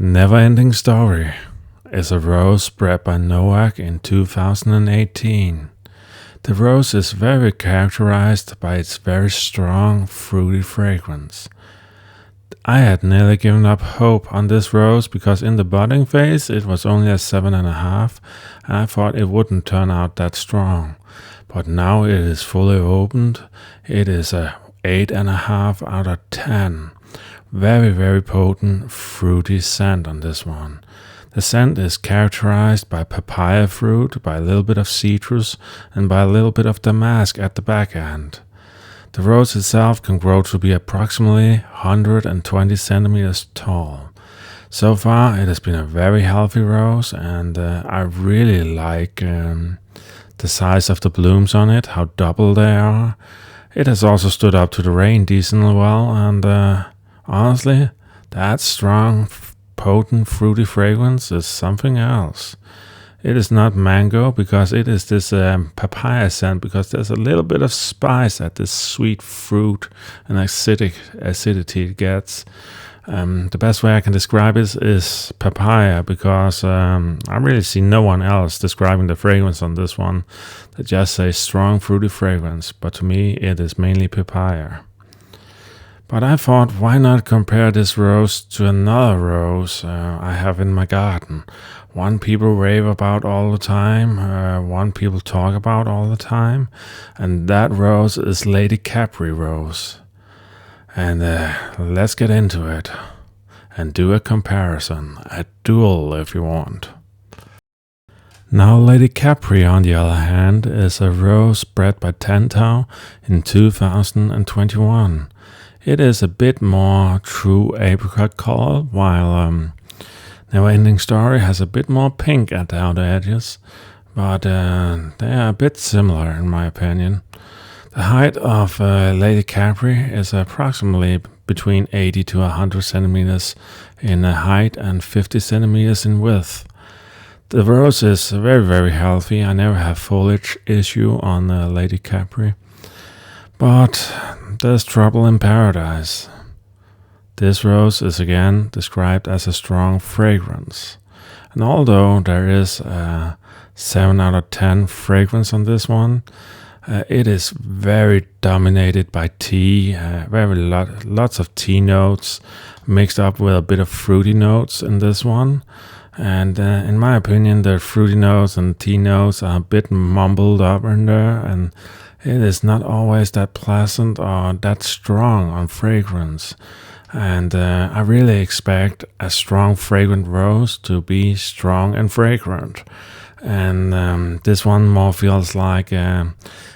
Never Ending Story is a rose bred by Nowak in 2018. The rose is very characterized by its very strong fruity fragrance. I had nearly given up hope on this rose because in the budding phase it was only a 7.5 and I thought it wouldn't turn out that strong. But now it is fully opened. It is a 8.5 out of 10. Very, very potent fruity scent on this one. The scent is characterized by papaya fruit, by a little bit of citrus, and by a little bit of damask at the back end. The rose itself can grow to be approximately 120 centimeters tall. So far, it has been a very healthy rose, and I really like the size of the blooms on it, how double they are. It has also stood up to the rain decently well, and honestly, that strong, potent, fruity fragrance is something else. It is not mango because it is this papaya scent, because there's a little bit of spice at this sweet fruit and acidity it gets. The best way I can describe it is papaya, because I really see no one else describing the fragrance on this one. They just say strong fruity fragrance, but to me it is mainly papaya. But I thought, why not compare this rose to another rose I have in my garden? One people rave about all the time, one people talk about all the time, and that rose is Lady Capri rose. And let's get into it and do a comparison, a duel if you want. Now Lady Capri, on the other hand, is a rose bred by Tentau in 2021. It is a bit more true apricot color, while Never Ending Story has a bit more pink at the outer edges, but they are a bit similar in my opinion. The height of Lady Capri is approximately between 80 to 100 centimeters in height and 50 centimeters in width. The rose is very, very healthy. I never have foliage issue on Lady Capri. But there's trouble in paradise. This rose is again described as a strong fragrance. And although there is a 7 out of 10 fragrance on this one, it is very dominated by tea, lots of tea notes mixed up with a bit of fruity notes in this one. And in my opinion, the fruity notes and tea notes are a bit mumbled up in there, and it is not always that pleasant or that strong on fragrance. And I really expect a strong fragrant rose to be strong and fragrant. And this one more feels like it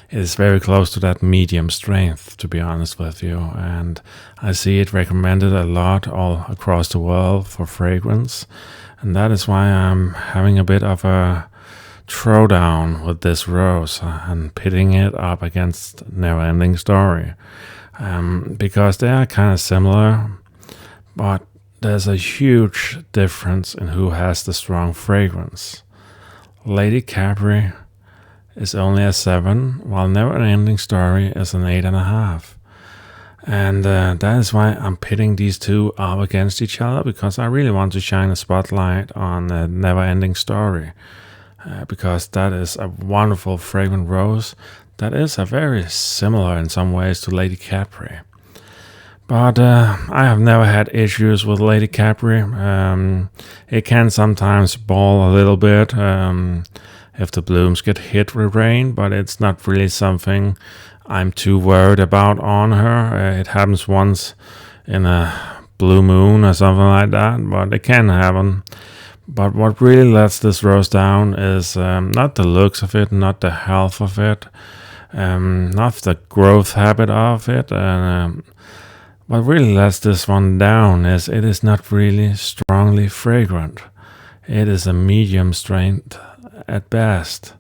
is very close to that medium strength, to be honest with you. And I see it recommended a lot all across the world for fragrance. And that is why I'm having a bit of a throwdown with this rose and pitting it up against Never Ending Story, because they are kind of similar, but there's a huge difference in who has the strong fragrance. Lady Capri is only a 7, while Never Ending Story is an 8.5. And that is why I'm pitting these two up against each other, because I really want to shine a spotlight on Never Ending Story. Because that is a wonderful fragrant rose that is very similar in some ways to Lady Capri. But I have never had issues with Lady Capri. It can sometimes ball a little bit if the blooms get hit with rain, but it's not really something I'm too worried about on her. It happens once in a blue moon or something like that, but it can happen. But what really lets this rose down is not the looks of it, not the health of it, not the growth habit of it. What really lets this one down is it is not really strongly fragrant. It is a medium strength at best.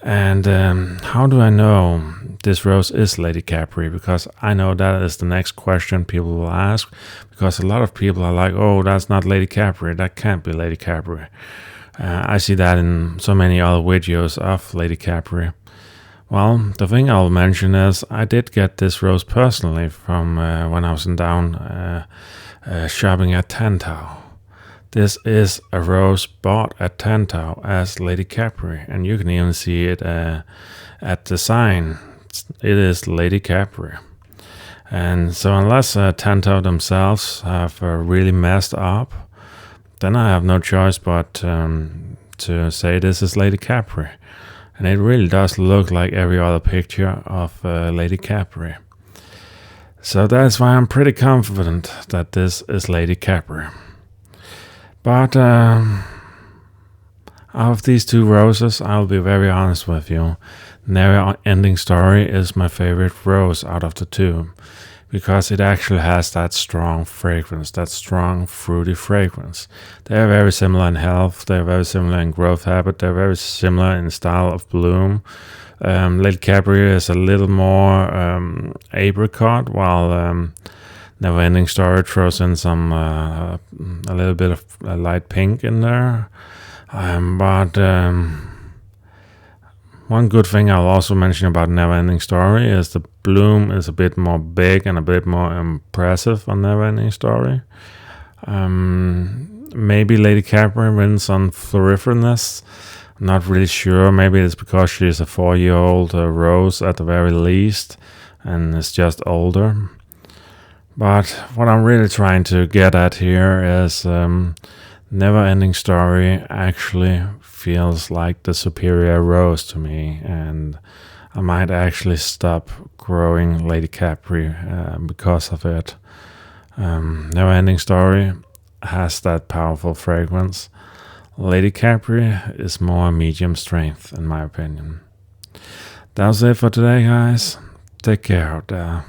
And how do I know this rose is Lady Capri? Because I know that is the next question people will ask, because a lot of people are like, oh, that's not Lady Capri, that can't be Lady Capri. I see that in so many other videos of Lady Capri. Well, the thing I'll mention is I did get this rose personally from when I was down shopping at Tentau. This is a rose bought at Tantau as Lady Capri, and you can even see it at the sign. It is Lady Capri. And so unless Tantau themselves have really messed up, then I have no choice but to say this is Lady Capri. And it really does look like every other picture of Lady Capri. So that's why I'm pretty confident that this is Lady Capri. But out of these two roses, I'll be very honest with you. Never Ending Story is my favorite rose out of the two, because it actually has that strong fragrance, that strong fruity fragrance. They're very similar in health, they're very similar in growth habit, they're very similar in style of bloom. Lady Capri is a little more apricot, while Never Ending Story throws in some a little bit of light pink in there. But one good thing I'll also mention about Never Ending Story is the bloom is a bit more big and a bit more impressive on Never Ending Story. Maybe Lady Capri wins on floriferousness. I'm not really sure. Maybe it's because she's a 4-year-old rose at the very least and is just older. But what I'm really trying to get at here is Never Ending Story actually feels like the superior rose to me, and I might actually stop growing Lady Capri because of it. Never Ending Story has that powerful fragrance. Lady Capri is more medium strength, in my opinion. That's it for today, guys. Take care out there.